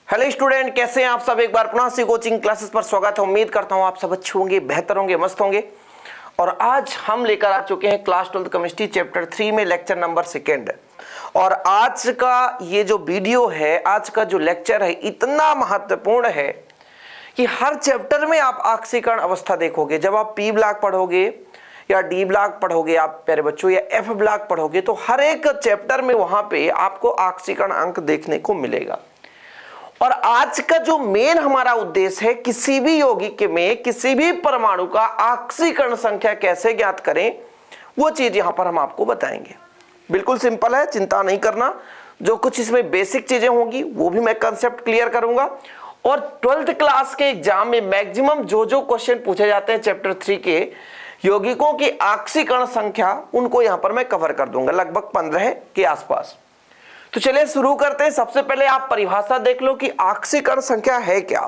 Hello student, कैसे हैं आप सब। एक बार पुनः से कोचिंग क्लासेस पर स्वागत है। उम्मीद करता हूं आप सब अच्छे होंगे, बेहतर होंगे, मस्त होंगे। और आज हम लेकर आ चुके हैं क्लास 12 केमिस्ट्री चैप्टर 3 में लेक्चर नंबर 2। और आज का ये जो वीडियो है, आज का जो लेक्चर है, इतना महत्वपूर्ण है कि हर चैप्टर में आप ऑक्सीकरण अवस्था देखोगे। जब आप पी ब्लॉक पढ़ोगे या डी ब्लॉक पढ़ोगे आप प्यारे बच्चों, या एफ ब्लॉक पढ़ोगे, तो हर एक चैप्टर में वहां पे आपको ऑक्सीकरण अंक देखने को मिलेगा। और आज का जो मेन हमारा उद्देश्य है, किसी भी यौगिक में किसी भी परमाणु का ऑक्सीकरण संख्या कैसे ज्ञात करें, वो चीज यहां पर हम आपको बताएंगे। बिल्कुल सिंपल है, चिंता नहीं करना। जो कुछ इसमें बेसिक चीजें होंगी वो भी मैं कंसेप्ट क्लियर करूंगा। और 12th क्लास के एग्जाम में मैक्सिमम जो क्वेश्चन पूछे जाते हैं चैप्टर 3 के यौगिकों की ऑक्सीकरण संख्या, उनको यहां पर मैं कवर कर दूंगा, लगभग 15 के आसपास। तो चलिए शुरू करते हैं। सबसे पहले आप परिभाषा देख लो कि ऑक्सीकरण संख्या है क्या।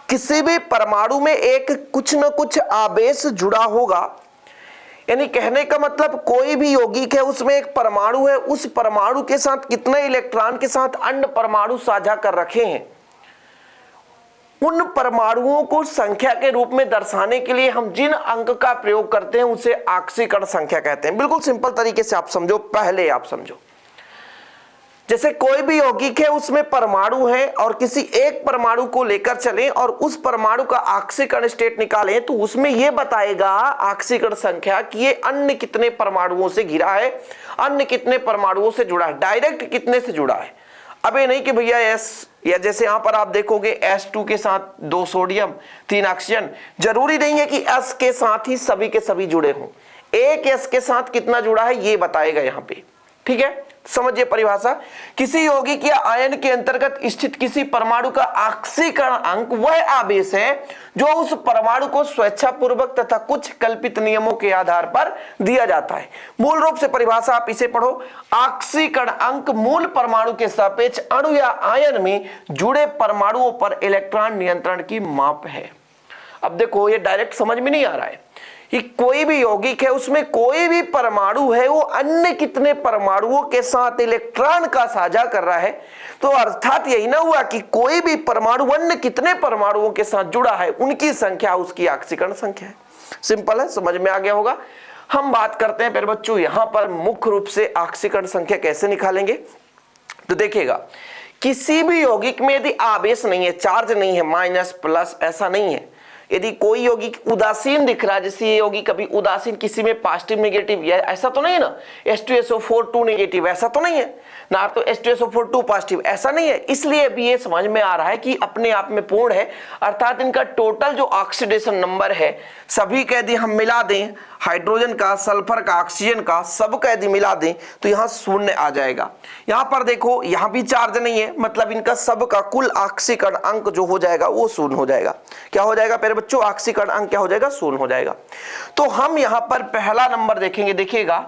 किसी भी परमाणु में एक कुछ न कुछ आवेश जुड़ा होगा, यानी कहने का मतलब कोई भी यौगिक है, उसमें एक परमाणु है, उस परमाणु के साथ कितने इलेक्ट्रॉन के साथ अन्य परमाणु साझा कर रखे हैं, उन परमाणुओं को संख्या के रूप में दर्शाने के लिए हम जिन अंक का प्रयोग करते हैं उसे ऑक्सीकरण संख्या कहते हैं। बिल्कुल सिंपल तरीके से आप समझो। पहले आप समझो, जैसे कोई भी यौगिक है, उसमें परमाणु है और किसी एक परमाणु को लेकर चलें और उस परमाणु का ऑक्सीकरण स्टेट निकालें, तो उसमें यह बताएगा ऑक्सीकरण संख्या कि ये अन्य कितने परमाणुओं से घिरा है, अन्य कितने परमाणुओं से जुड़ा है, डायरेक्ट कितने से जुड़ा है। अब ये नहीं कि भैया एस, या जैसे यहां पर आप देखोगे S2 के साथ 2 सोडियम 3 ऑक्सीजन, जरूरी नहीं है कि S के साथ ही सभी के सभी जुड़े हों। एक S के साथ कितना जुड़ा है ये बताएगा यहां पे। ठीक है, समझिए परिभाषा। किसी यौगिक या आयन के अंतर्गत स्थित किसी परमाणु का ऑक्सीकरण अंक वह आवेश है जो उस परमाणु को स्वेच्छापूर्वक तथा कुछ कल्पित नियमों के आधार पर दिया जाता है। मूल रूप से परिभाषा आप इसे पढ़ो। ऑक्सीकरण अंक मूल परमाणु के सापेक्ष अणु या आयन में जुड़े परमाणुओं पर इलेक्ट्रॉन नियंत्रण की माप है। अब देखो, ये डायरेक्ट समझ में नहीं आ रहा है कि कोई भी यौगिक है, उसमें कोई भी परमाणु है, वो अन्य कितने परमाणुओं के साथ इलेक्ट्रॉन का साझा कर रहा है। तो अर्थात यही ना हुआ कि कोई भी परमाणु अन्य कितने परमाणुओं के साथ जुड़ा है, उनकी संख्या उसकी ऑक्सीकरण संख्या है। सिंपल है, समझ में आ गया होगा। हम बात करते हैं फिर बच्चों यहां पर मुख्य रूप से ऑक्सीकरण संख्या कैसे निकालेंगे। तो देखिएगा, किसी भी यौगिक में यदि आवेश नहीं है, चार्ज नहीं है, माइनस प्लस ऐसा नहीं है, यदि कोई यौगिक उदासीन दिख रहा है, जैसे ये यौगिक कभी उदासीन, किसी में पॉजिटिव नेगेटिव, ऐसा तो नहीं है ना, H2SO4 2 नेगेटिव, ऐसा तो नहीं है ना, तो H2SO4 2 पॉजिटिव, ऐसा नहीं है। इसलिए भी ये समझ में आ रहा है कि अपने आप में पूर्ण है, अर्थात इनका टोटल जो ऑक्सीडेशन नंबर है, सभी का यदि हम मिला दें, हाइड्रोजन का, सल्फर का, ऑक्सीजन का, सब का यदि मिला दें तो यहां 0 आ जाएगा। यहां पर देखो, यहां भी चार्ज नहीं है, मतलब इनका सब का कुल ऑक्सीकरण अंक जो हो जाएगा वो 0 हो जाएगा। क्या हो जाएगा प्यारे बच्चों? ऑक्सीकरण अंक क्या हो जाएगा? 0 हो जाएगा। तो हम यहां पर पहला नंबर देखेंगे। देखिएगा,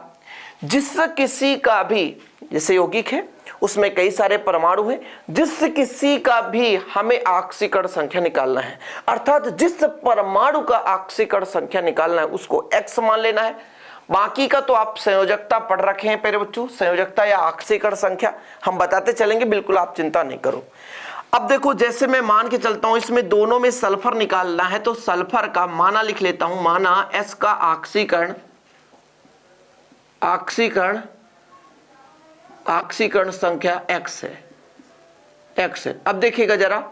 जिस किसी का भी, जैसे यौगिक है उसमें कई सारे परमाणु हैं, जिस किसी का भी हमें ऑक्सीकरण संख्या निकालना है, अर्थात जिस परमाणु का ऑक्सीकरण संख्या निकालना है उसको X मान लेना है। बाकी का तो आप संयोजकता पढ़ रखे हैं प्यारे बच्चों, संयोजकता या ऑक्सीकरण संख्या हम बताते चलेंगे, बिल्कुल आप चिंता नहीं करो। अब देखो, जैसे मैं मान के चलता हूं इसमें दोनों में सल्फर निकालना है, तो सल्फर का माना लिख लेता हूं, माना S का ऑक्सीकरण संख्या X है। अब देखिएगा जरा,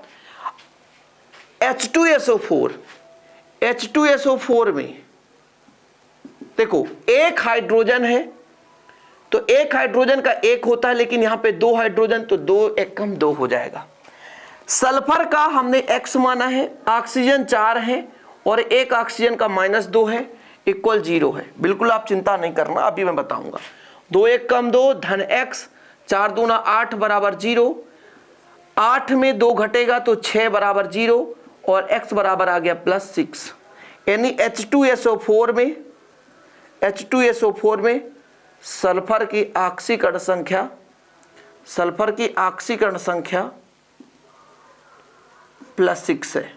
H2SO4 में देखो एक हाइड्रोजन है, तो एक हाइड्रोजन का एक होता है, लेकिन यहां पे 2 हाइड्रोजन, तो 2 एक कम 2 हो जाएगा। सल्फर का हमने X माना है, ऑक्सीजन 4 है और एक ऑक्सीजन का -2 है, इक्वल 0 है। बिल्कुल आप चिंता नहीं करना, अभी मैं बताऊंगा। 2 एक कम 2 धन X, 4 दूना 8 बराबर 0, 8 में 2 घटेगा तो 6 बराबर 0 और X बराबर आ गया +6। यानी H2SO4 में सल्फर की ऑक्सीकरण संख्या +6 है।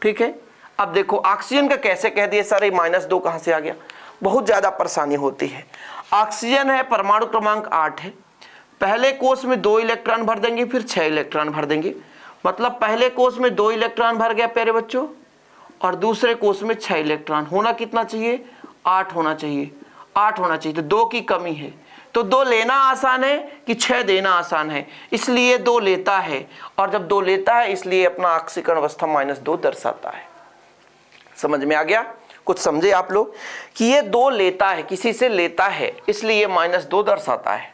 ठीक है, अब देखो ऑक्सीजन का कैसे कह दिए सर, -2 कहां से आ गया? बहुत ज्यादा परेशानी होती है। ऑक्सीजन है, परमाणु क्रमांक 8 है, पहले कोष में 2 इलेक्ट्रॉन भर देंगे, फिर 6 इलेक्ट्रॉन भर देंगे। मतलब पहले कोष में 2 इलेक्ट्रॉन भर गया प्यारे बच्चों, और दूसरे कोष में 6 इलेक्ट्रॉन। होना कितना चाहिए? 8 होना चाहिए, 8 होना चाहिए। तो 2 की कमी है, तो 2 लेना आसान है कि 6 देना आसान है, इसलिए 2 लेता है। और जब 2 लेता है इसलिए अपना ऑक्सीकरण अवस्था -2 दर्शाता है। समझ में आ गया? कुछ समझे आप लोग कि ये 2 लेता है, किसी से लेता है, इसलिए -2 दर्शाता है।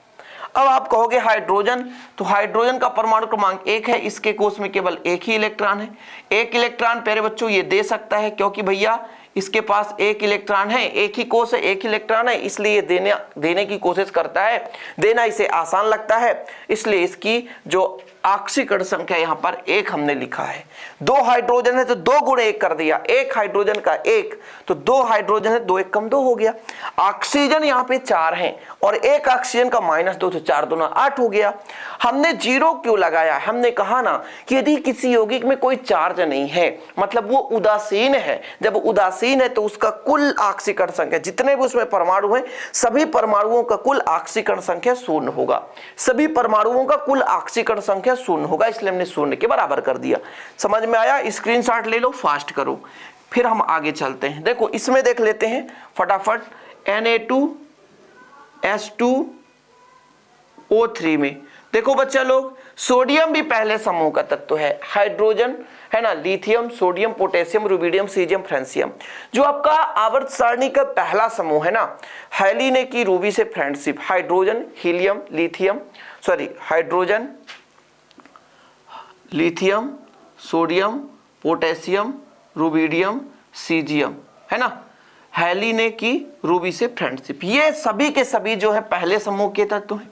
अब आप कहोगे हाइड्रोजन, तो हाइड्रोजन का परमाणु क्रमांक 1 है, इसके कोष में केवल 1 ही इलेक्ट्रॉन है। 1 इलेक्ट्रॉन प्यारे बच्चों ये दे सकता है, क्योंकि भैया इसके पास 1 इलेक्ट्रॉन है, 1 ही कोष है, 1 इलेक्ट्रॉन है, इसलिए देने की कोशिश करता है। देना इसे आसान लगता है, इसलिए इसकी जो ऑक्सीकरण संख्या यहाँ पर 1 हमने लिखा है। 2 हाइड्रोजन है तो 2 गुणे 1 कर दिया, 1 हाइड्रोजन का 1, तो 2 हाइड्रोजन है, 2 1 कम 2 हो गया। ऑक्सीजन यहाँ पे 4 है और 1 ऑक्सीजन का -2, तो 4 दूना 8 हो गया। हमने 0 क्यों लगाया? हमने कहा ना कि यदि किसी यौगिक में कोई चार्ज नहीं है, मतलब वो उदासीन है, जब उदासीन है तो उसका कुल ऑक्सीकरण संख्या, जितने भी उसमें परमाणु हैं, सभी परमाणुओं का कुल ऑक्सीकरण संख्या 0 होगा। सभी परमाणुओं का कुल ऑक्सीकरण संख्या 0 होगा, इसलिए हमने 0 के बराबर कर दिया। समझ में आया? स्क्रीनशॉट ले लो, फास्ट करो, फिर हम आगे चलते हैं। देखो इसमें देख लेते हैं फटाफट। Na2H2O3 में देखो बच्चा लोग, सोडियम भी पहले समूह का तत्व है, हाइड्रोजन है ना, lithium, sodium, potassium, rubidium, caesium, francium. जो आपका आवर्त सारणी का पहला समूह है ना, हैली ने की रूबी से friendship, hydrogen, helium, hydrogen, lithium, sodium, potassium, rubidium, caesium, है ना, हैली ने की रूबी से फ्रेंडशिप। ये सभी के सभी जो है पहले समूह के तत्व हैं,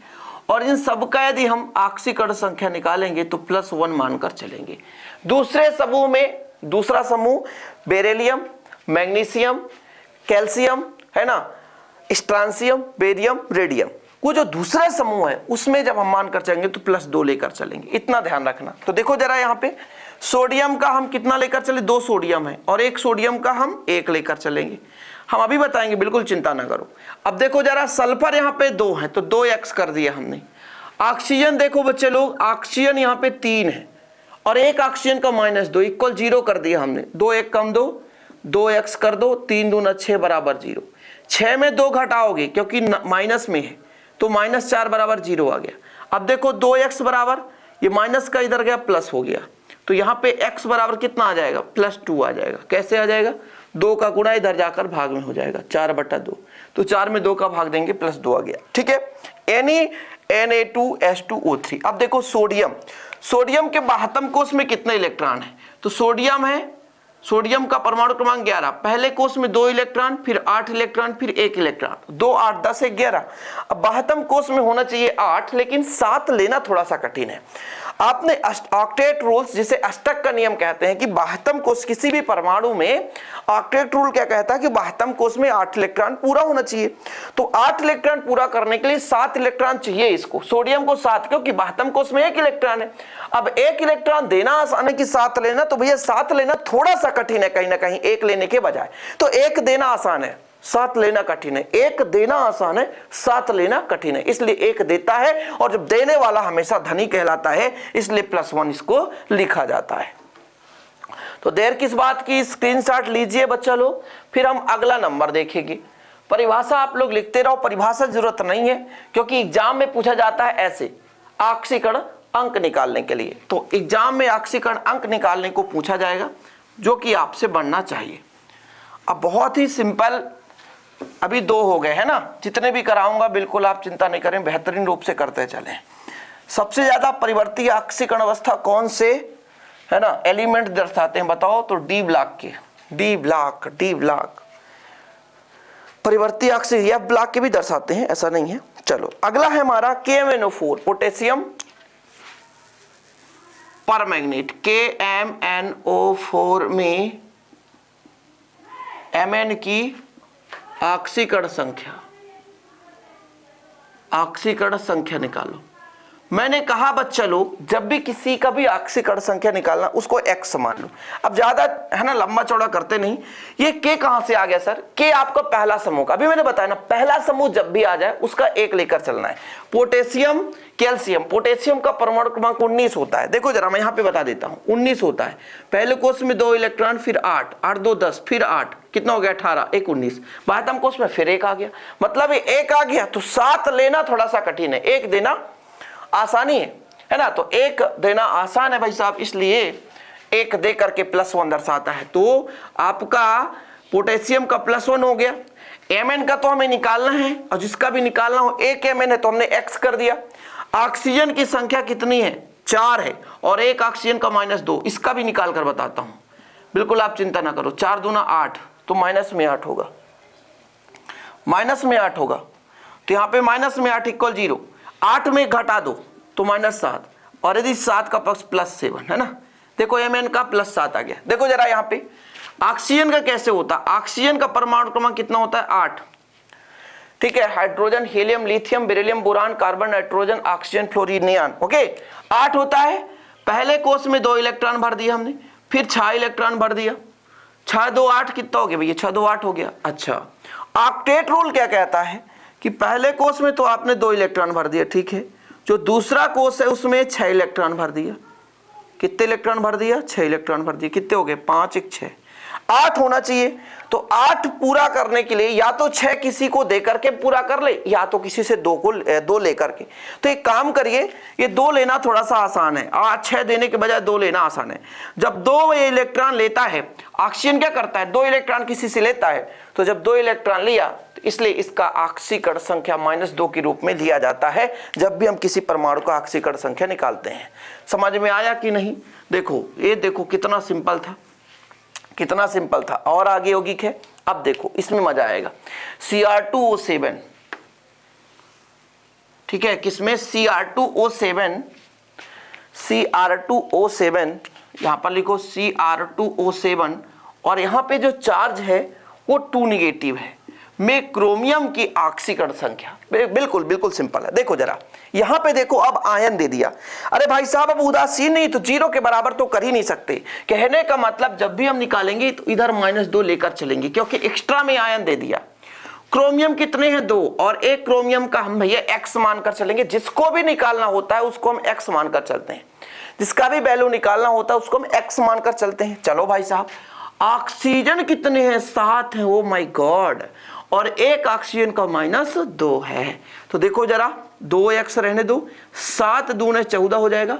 और इन सब का यदि हम ऑक्सीकरण संख्या निकालेंगे तो +1 मानकर चलेंगे। दूसरे समूह में, दूसरा समूह बेरिलियम, मैग्नीशियम, कैल्शियम, है ना, स्ट्रांसियम, बेरियम, रेडियम, वो जो दूसरा समूह है उसमें जब हम मानकर चलेंगे तो +2 लेकर चलेंगे, इतना ध्यान रखना। तो देखो जरा यहाँ पे सोडियम का हम कितना लेकर चले? 2 सोडियम है, और 1 सोडियम का हम 1 लेकर चलेंगे, हम अभी बताएंगे, बिल्कुल चिंता ना करो। अब देखो जरा सल्फर यहाँ पे 2 है तो 2x कर दिया हमने। ऑक्सीजन देखो बच्चे लोग, ऑक्सीजन यहाँ पे 3 है और 1 ऑक्सीजन का -2 इक्वल 0 कर दिया हमने। 2 1 कम 2, 2x कर दो, 3 दूना 6 बराबर 0। 6 में 2 घटाओगे क्योंकि माइनस में है, तो -4 बराबर 0 आ गया। अब देखो 2x बराबर, ये माइनस का इधर गया प्लस हो गया, तो यहाँ पे x बराबर कितना आ जाएगा? +2 आ जाएगा। कैसे आ जाएगा? 2 का गुणा इधर जाकर भाग में हो जाएगा, 4/2, तो 4 में 2 का भाग देंगे, +2 आ गया। ठीक है, Na2H2O3। अब देखो सोडियम, सोडियम के 72 कोष में कितने इलेक्ट्रॉन है? तो सोडियम है, सोडियम का परमाणु क्रमांक 11, पहले कोष में 2 इलेक्ट्रॉन, फिर 8 इलेक्ट्रॉन, फिर 1 इलेक्ट्रॉन, 2 8 10 11। अब 72 कोष में होना चाहिए 8, लेकिन 7 लेना थोड़ा सा कठिन है। आपने ऑक्टेट रूल्स, जिसे अष्टक का नियम कहते हैं, कि 72 कोष किसी भी परमाणु में, ऑक्टेट रूल क्या कहता है कि 72 कोष में 8 इलेक्ट्रॉन पूरा होना चाहिए। तो 8 इलेक्ट्रॉन पूरा करने के लिए 7 इलेक्ट्रॉन चाहिए इसको, सोडियम को 7, क्योंकि 72 कोष में 1 इलेक्ट्रॉन है। अब 1 इलेक्ट्रॉन देना आसान है कि 7 लेना, तो भैया 7 लेना थोड़ा सा कठिन है कहीं ना कहीं 1 लेने के बजाय। तो 1 देना आसान है, 7 लेना कठिन है। 1 देना आसान है, 7 लेना कठिन है, इसलिए 1 देता है, और जब देने वाला हमेशा धनी कहलाता है, इसलिए +1 इसको लिखा जाता है। तो देर किस बात की, स्क्रीनशॉट लीजिए बच्चा लोग, फिर हम अगला नंबर देखेंगे। परिभाषा आप लोग लिखते रहो, परिभाषा जरूरत नहीं है, क्योंकि एग्जाम में पूछा जाता है ऐसे ऑक्सीकरण अंक निकालने के लिए। तो एग्जाम में ऑक्सीकरण अंक निकालने को पूछा जाएगा, जो कि आपसे बनना चाहिए। अब बहुत ही सिंपल, अभी 2 हो गए है ना, जितने भी कराऊंगा बिल्कुल आप चिंता नहीं करें, बेहतरीन रूप से करते चलें। सबसे ज्यादा परिवर्ती ऑक्सीकरण अवस्था कौन से, है ना, एलिमेंट दर्शाते हैं बताओ? तो डी ब्लॉक के, डी ब्लॉक परिवर्ती ऑक्सीकरण, एफ ब्लॉक के भी दर्शाते हैं, ऐसा नहीं है। चलो अगला है हमारा KMnO4, पोटेशियम परमैंगनीट। KMnO4 में Mn की ऑक्सीकरण संख्या निकालो। मैंने कहा बच्चा लोग जब भी किसी का भी ऑक्सीकरण संख्या निकालना उसको x मान लो। अब ज्यादा है ना लंबा चौड़ा करते नहीं। ये k कहां से आ गया सर? k आपका पहला समूह का, अभी मैंने बताया ना पहला समूह जब भी आ जाए उसका एक लेकर चलना है। पोटेशियम कैल्शियम, पोटेशियम का परमाणु क्रमांक 19 होता है। देखो जरा मैं यहाँ पे बता देता हूँ 19 होता है। पहले कोष में 2 इलेक्ट्रॉन, फिर 8, 8 2 10, फिर 8, कितना हो गया 18, 1 19। बाह्यतम कोष में फिर 1 आ गया, मतलब ये 1 आ गया तो 7 लेना थोड़ा सा कठिन है, 1 देना आसानी है ना। तो 1 देना आसान है भाई साहब, इसलिए 1 दे करके +1 दर्शाता है। तो आपका पोटेशियम का +1 हो गया। Mn का तो हमें निकालना है और जिसका भी निकालना हो 1 Mn है तो हमने x कर दिया। ऑक्सीजन की संख्या कितनी है? 4 है और 1 ऑक्सीजन का -2, इसका भी निकाल कर बताता हूं, बिल्कुल आप चिंता ना करो। 4 दूना 8 तो -8 होगा, -8 होगा। तो यहाँ पे -8 = 0, 8 में घटा दो तो -7, और यदि 7 का पक्ष +7 है ना। देखो Mn का +7 आ गया। देखो जरा यहाँ पे ऑक्सीजन का कैसे होता है? ऑक्सीजन का परमाणु क्रमांक कितना होता है? 8, ठीक है। Hydrogen, helium, lithium, beryllium, boron, carbon, nitrogen, oxygen, fluorine, neon, okay 8 होता है। पहले कोष में 2 इलेक्ट्रॉन भर दिया हमने, फिर 6 इलेक्ट्रॉन भर दिया, 6 2 8 कितना हो गया भैया? 6 2 8 हो गया। अच्छा, ऑक्टेट रूल क्या कहता है कि पहले कोष में तो आपने 2 इलेक्ट्रॉन भर दिया, ठीक है। जो दूसरा कोष है उसमें 6 इलेक्ट्रॉन भर दिया। कितने इलेक्ट्रॉन भर दिया? 6 इलेक्ट्रॉन भर दिए। कितने हो गए? 5 1 6, 8 होना चाहिए। तो 8 पूरा करने के लिए या तो 6 किसी को दे करके पूरा कर ले, या तो किसी से 2 लेकर के। तो एक काम करिए, ये 2 लेना थोड़ा सा आसान है, 6 देने के बजाय 2 लेना आसान है। जब 2 इलेक्ट्रॉन लेता है, ऑक्सीजन क्या करता है? 2 इलेक्ट्रॉन किसी से लेता है, तो जब 2 इलेक्ट्रॉन लिया तो इसलिए इसका ऑक्सीकरण संख्या -2 के रूप में लिया जाता है जब भी हम किसी परमाणु का ऑक्सीकरण संख्या निकालते हैं। समझ में आया कि नहीं? देखो ये देखो कितना सिंपल था, कितना सिंपल था। और आगे यौगिक है, अब देखो इसमें मजा आएगा। Cr2O7, ठीक है, किसमें? Cr2O7, Cr2O7, यहां पर लिखो Cr2O7, और यहां पे जो चार्ज है वो 2 नेगेटिव है में क्रोमियम की ऑक्सीकरण संख्या। बिल्कुल बिल्कुल सिंपल है। देखो जरा यहां पे देखो, अब आयन दे दिया। अरे भाई साहब अब उदासीन नहीं तो 0 के बराबर तो कर ही नहीं सकते। कहने का मतलब जब भी हम निकालेंगे तो इधर -2 लेकर चलेंगे, क्योंकि एक्स्ट्रा में आयन दे दिया। क्रोमियम कितने हैं? 2, और 1 क्रोमियम का हम भैया x मानकर चलेंगे। जिसको भी निकालना होता है उसको हम x मानकर चलते हैं, जिसका भी वैल्यू निकालना होता है उसको हम x मानकर चलते हैं। चलो भाई साहब, ऑक्सीजन कितने हैं? 7 है। ओ माय गॉड, और 1 ऑक्सीजन का -2 है। तो देखो जरा 2x रहने दो, 7 दूने 14 हो जाएगा।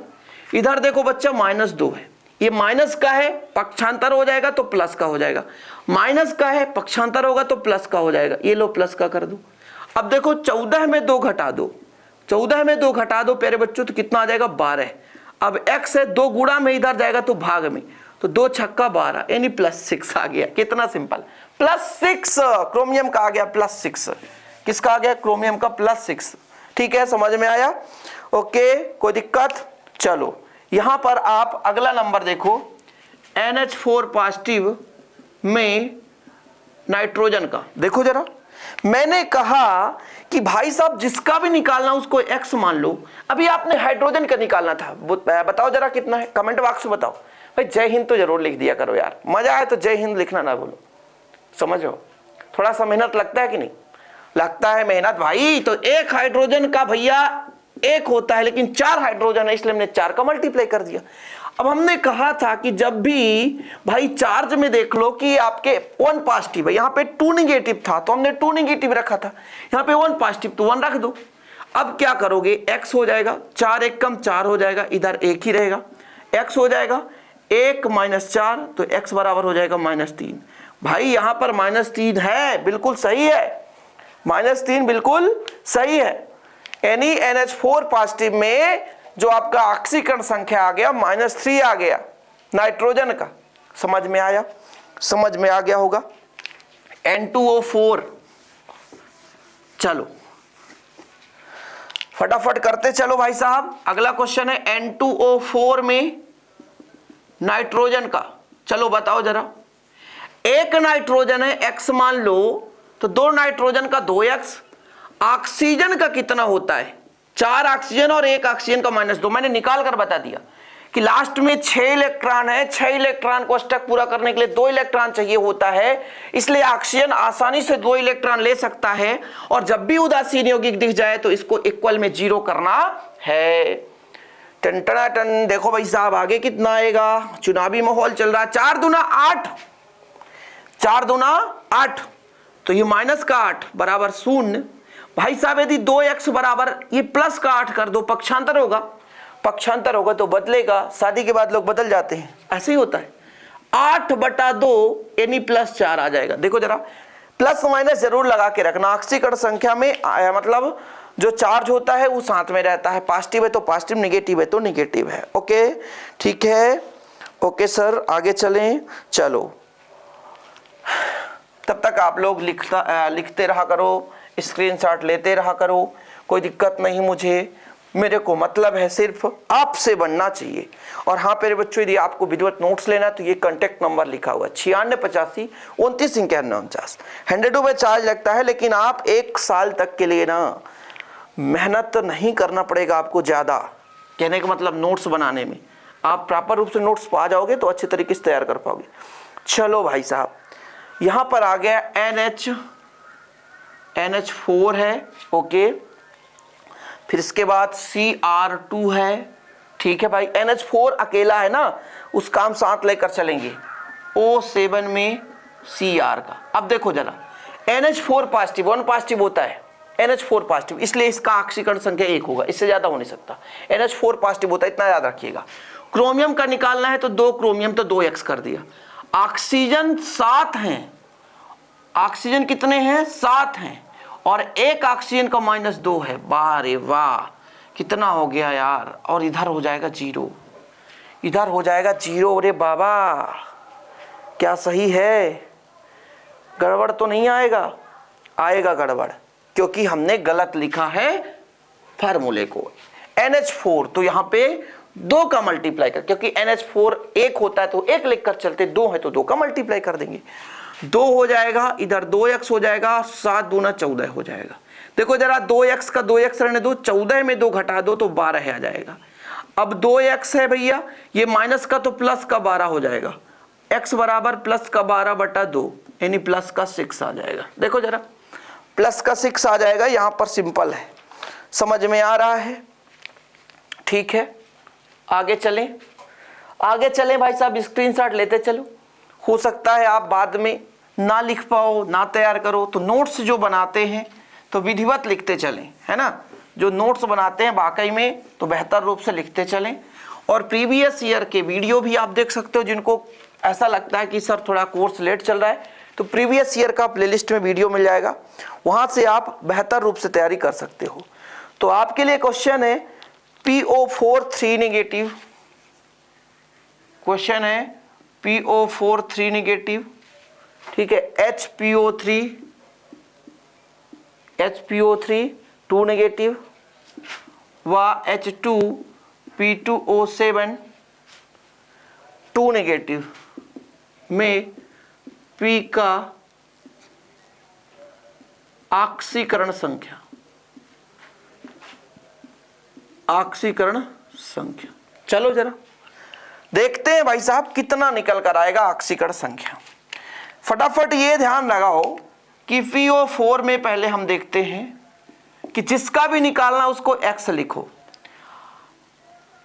इधर देखो बच्चा -2 है, ये माइनस का है, पक्षांतर हो जाएगा तो प्लस का हो जाएगा। माइनस का है, पक्षांतर होगा तो प्लस का हो जाएगा। ये लो प्लस का कर दो। अब देखो 14 में 2 घटा दो, 14 में 2 घटा दो प्यारे बच्चों, तो कितना आ जाएगा? 12। अब x है, 2 गुणा में इधर जाएगा तो भाग में, तो 2 छक्का 12 यानी +6 आ गया। कितना सिंपल, +6 क्रोमियम का आ गया +6। किसका आ गया? क्रोमियम का +6। ठीक है, समझ में आया? ओके, कोई दिक्कत? चलो यहां पर आप अगला नंबर देखो, NH4 पॉजिटिव में नाइट्रोजन का। देखो जरा, मैंने कहा कि भाई साहब जिसका भी निकालना उसको x मान लो। अभी आपने हाइड्रोजन का निकालना था, बताओ जरा कितना है, कमेंट बॉक्स में बताओ। भाई जय हिंद तो जरूर लिख दिया करो यार, मजा आए तो जय हिंद लिखना ना बोलो, समझो। थोड़ा सा मेहनत लगता है कि नहीं लगता है? मेहनत भाई। तो 1 हाइड्रोजन का भैया 1 होता है, लेकिन 4 हाइड्रोजन है इसलिए हमने 4 का मल्टीप्लाई कर दिया। अब हमने कहा था कि जब भी भाई चार्ज में देख लो कि आपके 1 पॉजिटिव है, यहाँ पे 2 नेगेटिव था तो हमने 2 नेगेटिव रखा था, यहाँ पे 1 पॉजिटिव तो 1 रख दो। अब क्या करोगे? x हो जाएगा, 4 1 कम 4 हो जाएगा, इधर 1 ही रहेगा, x हो जाएगा 1 - 4 तो x बराबर हो जाएगा -3। भाई यहाँ पर -3 है, बिल्कुल सही है, -3 बिल्कुल सही है। यानी NH4 पॉजिटिव में जो आपका ऑक्सीकरण संख्या आ गया -3 आ गया नाइट्रोजन का। समझ में आया? समझ में आ गया होगा। N2O4, चलो फटाफट करते चलो भाई साहब। अगला क्वेश्चन है N2O4 में नाइट्रोजन का। चलो बताओ जरा, 1 नाइट्रोजन है, x मान लो, तो 2 नाइट्रोजन का 2x। ऑक्सीजन का कितना होता है? 4 ऑक्सीजन और 1 ऑक्सीजन का -2 मैंने निकाल कर बता दिया कि लास्ट में 6 इलेक्ट्रॉन है, 6 इलेक्ट्रॉन को अष्टक पूरा करने के लिए 2 इलेक्ट्रॉन चाहिए होता है, इसलिए ऑक्सीजन आसानी से 2 इलेक्ट्रॉन ले सकता है और जब भी उदासीन यौगिक दिख जाए तो इसको इक्वल में 0 करना है। टन टना टन, देखो भाई साहब आगे कितना आएगा, चुनावी माहौल चल रहा है। 4 दूना 8, 4 दूना 8, तो ये माइनस का 8 बराबर 0। भाई साहब यदि 2x बराबर ये प्लस का 8 कर दो, पक्षांतर होगा, पक्षांतर होगा तो बदलेगा, शादी के बाद लोग बदल जाते हैं, ऐसे ही होता है। 8/2 यानी +4 आ जाएगा। देखो जरा प्लस माइनस जरूर लगा के रखना, ऑक्सीकरण संख्या में मतलब जो चार्ज होता है वो साथ में रहता है, पॉजिटिव है तो पॉजिटिव, निगेटिव है तो निगेटिव है। ओके ठीक है, ओके सर आगे चलें। चलो तब तक आप लोग लिखते रहा करो, स्क्रीनशॉट लेते रहा करो, कोई दिक्कत नहीं मुझे, मेरे को मतलब है सिर्फ आपसे बनना चाहिए। और हाँ मेरे बच्चों, यदि आपको विधिवत नोट्स लेना तो ये कांटेक्ट नंबर लिखा हुआ है 9685 295149। 100 रुपये चार्ज लगता है, लेकिन आप 1 साल तक के लिए ना मेहनत नहीं करना पड़ेगा आपको ज़्यादा। कहने का मतलब नोट्स बनाने में आप प्रॉपर रूप से नोट्स पा जाओगे तो अच्छे तरीके से तैयार कर पाओगे। चलो भाई साहब, यहाँ पर आ गया NH4 है, ओके, फिर इसके बाद Cr2 है, ठीक है भाई। NH4 अकेला है ना, उसका हम साथ लेकर चलेंगे, O7 में Cr का। अब देखो जरा, NH4 पॉजिटिव, 1 पॉजिटिव होता है, NH4 पॉजिटिव, इसलिए इसका ऑक्सीकरण संख्या 1 होगा, इससे ज्यादा हो नहीं सकता। NH4 पॉजिटिव होता है, इतना याद रखिएगा। क्रोमियम का निकालना है तो 2 क्रोमियम तो 2x कर दिया। ऑक्सीजन 7 हैं, ऑक्सीजन कितने हैं 7 हैं, और 1 ऑक्सीजन का -2 है। वाह रे वाह, कितना हो गया यार, और इधर हो जाएगा 0, इधर हो जाएगा 0। अरे बाबा क्या सही है, गड़बड़ तो नहीं आएगा? आएगा गड़बड़, क्योंकि हमने गलत लिखा है फार्मूले को। NH4 तो यहाँ पे 2 का मल्टीप्लाई कर, क्योंकि NH4 1 होता है तो 1 लिखकर चलते, 2 है तो 2 का मल्टीप्लाई कर देंगे। 2 हो जाएगा, इधर 2x हो जाएगा, 7 दूना 14 हो जाएगा। देखो जरा 2x का 2x रहने दो, 14 में 2 घटा दो तो 12 आ जाएगा। अब 2x है भैया, ये माइनस का तो प्लस का 12 हो जाएगा, x बराबर प्लस का 12/2 यानी प्लस का 6 आ जाएगा। देखो जरा प्लस का 6 आ जाएगा, यहाँ पर सिंपल है, समझ में आ रहा है? ठीक है, आगे चलें, आगे चलें भाई साहब, स्क्रीनशॉट लेते चलो। हो सकता है आप बाद में ना लिख पाओ, ना तैयार करो, तो नोट्स जो बनाते हैं तो विधिवत लिखते चलें, है ना। जो नोट्स बनाते हैं वाकई में तो बेहतर रूप से लिखते चलें। और प्रीवियस ईयर के वीडियो भी आप देख सकते हो, जिनको ऐसा लगता है कि सर थोड़ा कोर्स लेट चल रहा है, तो प्रीवियस ईयर का प्लेलिस्ट में वीडियो मिल जाएगा, वहाँ से आप बेहतर रूप से तैयारी कर सकते हो। तो आपके लिए क्वेश्चन है PO4 3 नेगेटिव, क्वेश्चन है PO4 3 नेगेटिव, ठीक है। HPO3 2 नेगेटिव व H2P2O7 2 नेगेटिव में P का ऑक्सीकरण संख्या, ऑक्सीकरण संख्या। चलो जरा देखते हैं भाई साहब कितना निकल कर आएगा ऑक्सीकरण संख्या। फटाफट ये ध्यान लगाओ कि PO4 में पहले हम देखते हैं कि जिसका भी निकालना उसको x लिखो।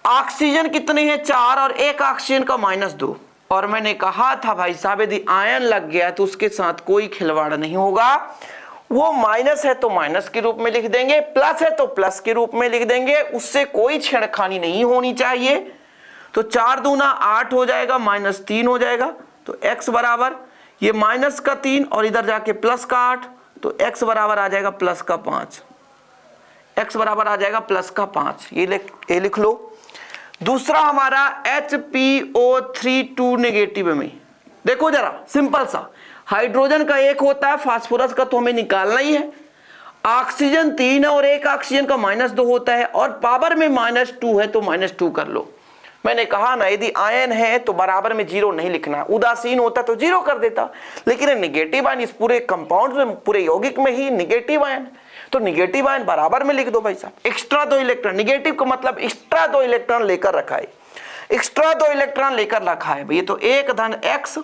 ऑक्सीजन कितने हैं 4 और 1 ऑक्सीजन का -2, और मैंने कहा था भाई साहब यदि आयन लग गया तो उसके साथ कोई खिलवाड़ नहीं होगा, वो माइनस है तो माइनस के रूप में लिख देंगे, प्लस है तो प्लस के रूप में लिख देंगे, उससे कोई छेड़खानी नहीं होनी चाहिए। तो 4 दूना 8 हो जाएगा, -3 हो जाएगा, तो x बराबर ये माइनस का 3 और इधर जाके प्लस का 8, तो x बराबर आ जाएगा प्लस का 5, x बराबर आ जाएगा प्लस का 5, ये लिख लो। दूसरा हमारा HPO3 2 नेगेटिव में देखो जरा सिंपल सा, हाइड्रोजन का 1 होता है, फास्फोरस का तो हमें निकालना ही है, ऑक्सीजन 3 है और 1 ऑक्सीजन का -2 होता है, और पावर में -2 है तो -2 कर लो। मैंने कहा ना यदि आयन है तो बराबर में 0 नहीं लिखना, उदासीन होता तो 0 कर देता, लेकिन नेगेटिव आयन इस पूरे कंपाउंड में, पूरे यौगिक में ही नेगेटिव आयन, तो निगेटिव आयन बराबर में लिख दो भाई साहब। एक्स्ट्रा 2 इलेक्ट्रॉन, निगेटिव का मतलब एक्स्ट्रा 2 इलेक्ट्रॉन लेकर रखा है, एक्स्ट्रा 2 इलेक्ट्रॉन लेकर रखा है भैया। तो 1 धन x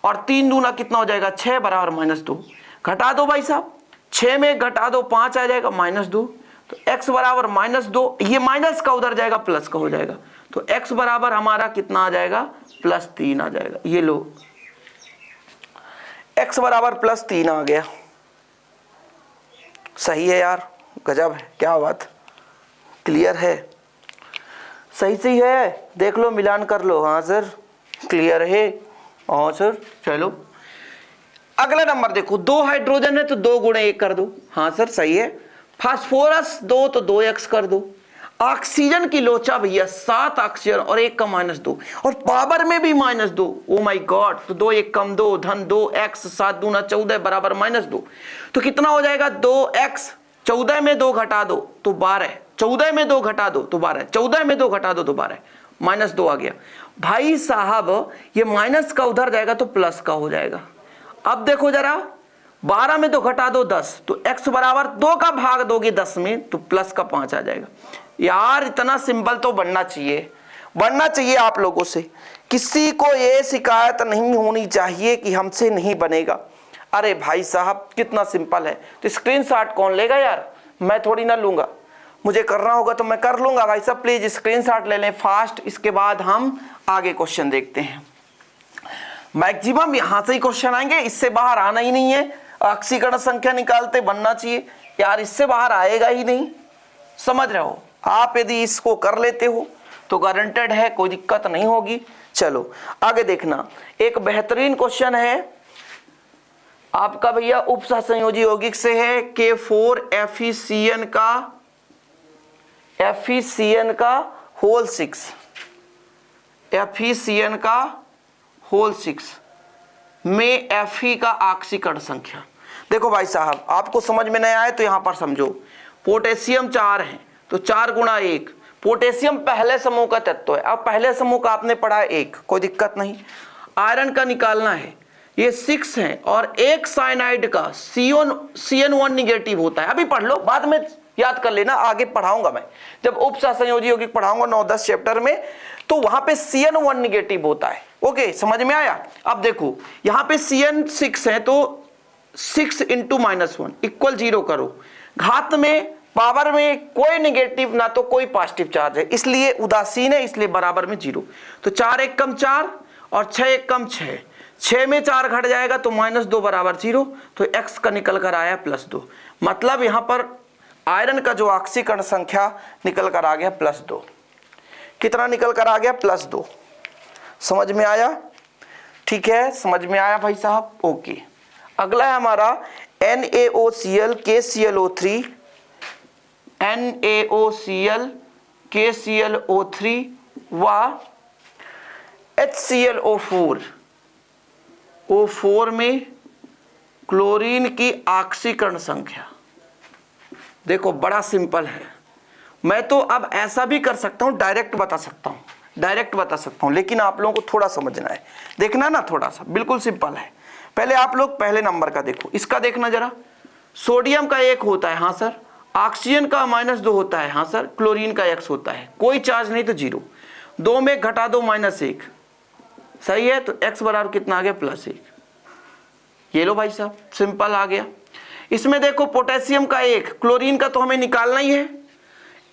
और 3 दूना कितना हो जाएगा 6 बराबर -2। घटा दो भाई साहब, 6 में घटा दो 5 आ जाएगा -2। तो x बराबर -2, ये माइनस का उधर जाएगा प्लस का हो जाएगा। तो x बराबर हमारा कितना आ जाएगा +3 आ जाएगा। ये लो x बराबर +3 आ गया। सही है यार, गजब है, क्या बात, क्लियर है, सही सही है, देख लो मिलान कर लो। हाँ सर क्लियर है, हाँ सर। चलो अगला नंबर देखो, 2 हाइड्रोजन है तो 2 गुणे 1 कर दो। हाँ सर सही है। फास्फोरस 2 तो 2x कर दो। ऑक्सीजन की लोचा भैया 7 ऑक्सीजन और 1 का -2 और पावर में भी -2। ओ माय गॉड, तो 2 1 कम 2 धन 2x 7 दूना 14 बराबर -2। तो कितना हो जाएगा 2x, 14 में 2 घटा दो तो 12, 14 में 2 घटा दो तो 12, 14 में 2 घटा दो तो 12, -2 आ गया भाई साहब। ये माइनस का उधर जाएगा तो प्लस का हो जाएगा। अब देखो जरा, 12 में 2 घटा दो 10, तो x बराबर 2 का भाग दोगे 10 में तो प्लस का 5 आ जाएगा। यार इतना सिंपल तो बनना चाहिए आप लोगों से। किसी को ये शिकायत नहीं होनी चाहिए कि हमसे नहीं बनेगा। अरे भाई साहब कितना सिंपल है। तो स्क्रीनशॉट कौन लेगा यार, मैं थोड़ी ना लूंगा, मुझे करना होगा तो मैं कर लूंगा। भाई साहब प्लीज स्क्रीनशॉट ले लें फास्ट, इसके बाद हम आगे क्वेश्चन देखते हैं। मैक्सिमम यहां से ही क्वेश्चन आएंगे, इससे बाहर आना ही नहीं है। ऑक्सीकरण संख्या निकालते बनना चाहिए यार, इससे बाहर आएगा ही नहीं, समझ रहे हो आप। यदि इसको कर लेते हो तो गारंटेड है, कोई दिक्कत नहीं होगी। चलो आगे देखना, एक बेहतरीन क्वेश्चन है आपका भैया, उप सहसंयोजी यौगिक से है। K4 FeCN का होल 6, FeCN का होल 6 में Fe का ऑक्सीकरण संख्या। देखो भाई साहब, आपको समझ में नहीं आए तो यहां पर समझो। पोटेशियम 4 है तो 4 गुणा 1, पोटेशियम पहले समूह का तत्व है। अब पहले समूह का आपने पढ़ा है 1, कोई दिक्कत नहीं। आयरन का निकालना है, ये 6 है और एक साइनाइड का CN1 निगेटिव होता है। अभी पढ़ लो, बाद में याद कर लेना, आगे पढ़ाऊंगा मैं जब उप सहसंयोजी यौगिक पढ़ाऊंगा 9-10 चैप्टर में, तो वहां पे CN1 निगेटिव होता है। ओके, समझ में आया। अब देखो यहां पे CN 6 है तो 6 × -1 = 0 करो। घात में पावर में कोई निगेटिव ना तो कोई पॉजिटिव चार्ज है, इसलिए उदासीन है, इसलिए बराबर में 0। तो 4 1 कम 4 और 6 1 कम 6, 6 में 4 घट जाएगा तो -2 बराबर 0। तो x का निकल कर आया +2। मतलब यहां पर आयरन का जो ऑक्सीकरण संख्या निकल कर आ गया +2। कितना निकल कर आ गया +2। समझ में आया, ठीक है, समझ में आया भाई साहब। ओके, अगला है हमारा NaOCl KClO3, NaOCl KClO3 व HClO4, O4 में क्लोरीन की ऑक्सीकरण संख्या। देखो बड़ा सिंपल है, मैं तो अब ऐसा भी कर सकता हूं, डायरेक्ट बता सकता हूं, लेकिन आप लोगों को थोड़ा समझना है, देखना ना थोड़ा सा, बिल्कुल सिंपल है। पहले आप लोग पहले नंबर का देखो, इसका देखना जरा। सोडियम का 1 होता है, हाँ सर। ऑक्सीजन का -2 होता है, हाँ सर। क्लोरीन का x होता है, कोई चार्ज नहीं तो 0। 2 में घटा दो -1, सही है। तो x बराबर कितना आ गया +1। ये लो भाई साहब, सिंपल आ गया। इसमें देखो पोटेशियम का 1, क्लोरीन का तो हमें निकालना ही है।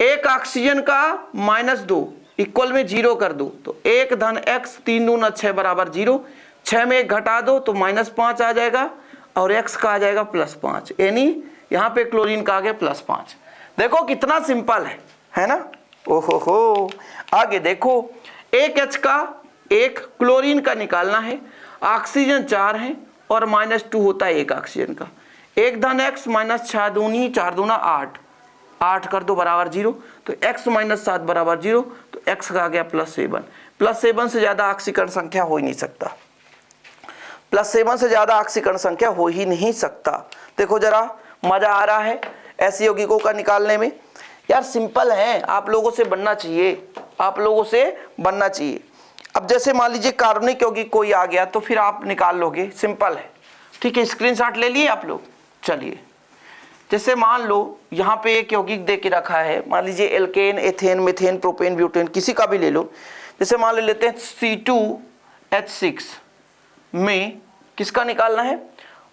1 ऑक्सीजन का -2 इक्वल में 0 कर दो तो 1 धन x 3 दूना 6 बराबर 0। 6 में 1 घटा दो तो -5 आ जाएगा और x का आ जाएगा +5, यानी यहाँ पे क्लोरीन का आ गया +5। देखो कितना सिंपल है ना। ओहो हो, आगे देखो 1 H का 1 क्लोरीन का निकालना है। ऑक्सीजन 4 है और -2 होता है 1 ऑक्सीजन का। 1 धन x -6 दूनी 4 दूना 8, 8 कर दो बराबर 0। तो x -7 बराबर 0। तो x का आ गया +7। +7 से ज्यादा ऑक्सीकरण संख्या हो ही नहीं सकता, +7 से ज्यादा ऑक्सीकरण संख्या हो ही नहीं सकता। देखो जरा, मजा आ रहा है ऐसे यौगिकों का निकालने में। यार सिंपल है, आप लोगों से बनना चाहिए, अब जैसे मान लीजिए कार्बनिक यौगिक कोई आ गया तो फिर आप निकाल लोगे, सिंपल है, ठीक है। स्क्रीनशॉट ले लिए आप लोग, चलिए जैसे मान लो यहाँ पे एक यौगिक दे के रखा है, मान लीजिए alkane, ethane, methane, propane, butane, किसी का भी ले लो। जैसे मान लेते हैं C2H6 में किसका निकालना है,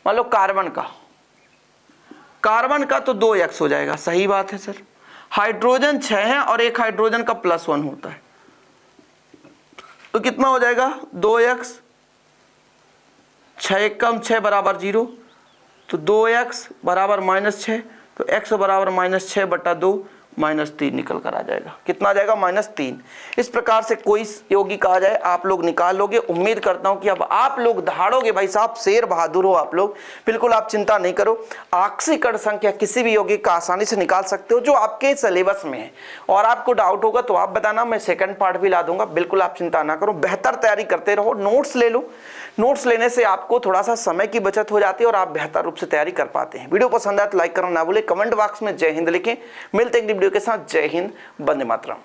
मान लो कार्बन का तो 2x हो जाएगा, सही बात है सर। हाइड्रोजन 6 है और एक हाइड्रोजन का +1 होता है, तो कितना हो जाएगा 2x, 6 कम 6 बराबर 0, तो 2x बराबर -6, तो x बराबर -6/2 -3 निकल कर आ जाएगा। कितना आ जाएगा -3। इस प्रकार से कोई यौगिक आ जाए आप लोग निकाल लोगे। उम्मीद करता हूं कि अब आप लोग दहाड़ोगे भाई साहब, शेर बहादुर हो आप लोग, बिल्कुल आप चिंता नहीं करो। ऑक्सीकरण संख्या किसी भी यौगिक का आसानी से निकाल सकते हो जो आपके सिलेबस में है, और आपको डाउट होगा तो आप बताना, मैं सेकंड पार्ट भी ला दूंगा, बिल्कुल आप चिंता ना करो। बेहतर तैयारी करते रहो, नोट्स ले लो, नोट्स लेने से आपको थोड़ा सा समय की बचत हो जाती है और आप बेहतर रूप से तैयारी कर पाते हैं। वीडियो पसंद आए तो लाइक करना ना भूलें, कमेंट बॉक्स में जय हिंद लिखें। मिलते हैं एक वीडियो के साथ। जय हिंद, वंदे मातरम।